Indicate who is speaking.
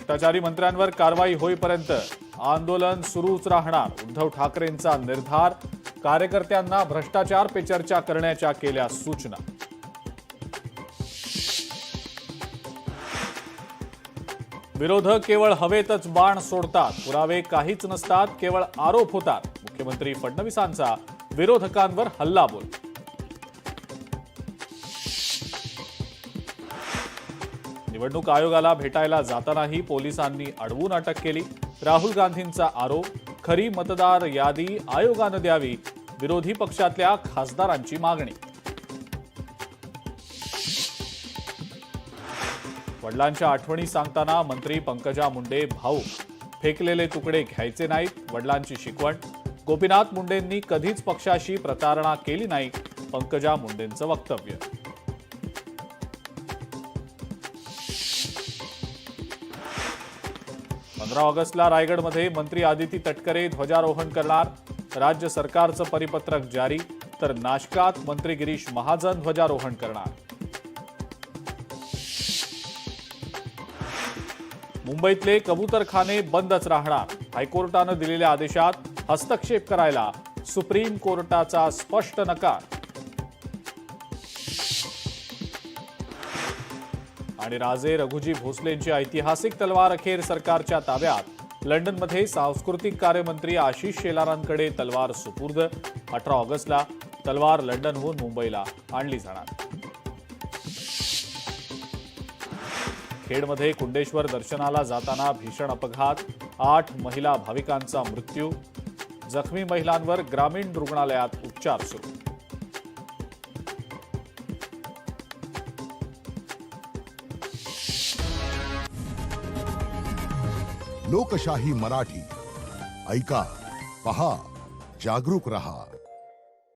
Speaker 1: भ्रष्टाचारी मंत्र्यांवर कारवाई होईपर्यंत आंदोलन सुरूच राहणार, उद्धव ठाकरेंचा निर्धार. कार्यकर्त्यांना भ्रष्टाचार पे चर्चा करण्याच्या केल्या सूचना. विरोधक केवळ हवेतच बाण सोडतात, पुरावे काहीच नसतात, केवळ आरोप होतात. मुख्यमंत्री फडणवीसांचा विरोधकांवर हल्लाबोल. निवडणूक आयोगाला भेटायला जातानाही पोलिसांनी अडवून अटक केली. राहुल गांधींचा आरोप, खरी मतदार यादी आयोगानं द्यावी, विरोधी पक्षातल्या खासदारांची मागणी. वडिलांच्या आठवणी सांगताना मंत्री पंकजा मुंडे भाऊक, फेकलेले तुकडे घ्यायचे नाहीत, वडिलांची शिकवण. गोपीनाथ मुंडेंनी कधीच पक्षाशी प्रतारणा केली नाही, पंकजा मुंडेंचं वक्तव्य. ऑगस्टला रायगडमध्ये मंत्री आदिती तटकरे ध्वजारोहण करणार. राज्य सरकारचं परिपत्रक जारी, तर नाशकात मंत्री गिरीश महाजन ध्वजारोहण करणार. मुंबईतले कबूतरखाने बंदच राहणार. हायकोर्टानं दिलेल्या आदेशात हस्तक्षेप करायला सुप्रीम कोर्टाचा स्पष्ट नकार. आणि राजे रघुजी भोसलेंची ऐतिहासिक तलवार अखेर सरकारच्या ताब्यात. लंडनमध्ये सांस्कृतिक कार्यमंत्री आशिष शेलारांकडे तलवार सुपूर्द. 18 ऑगस्टला तलवार लंडनहून मुंबईला आणली जाणार. खेडमध्ये कुंडेश्वर दर्शनाला जाताना भीषण अपघात, 8 महिला भाविकांचा मृत्यू. जखमी महिलांवर ग्रामीण रुग्णालयात उपचार सुरू.
Speaker 2: लोकशाही मराठी ऐका, पहा, जागरूक रहा.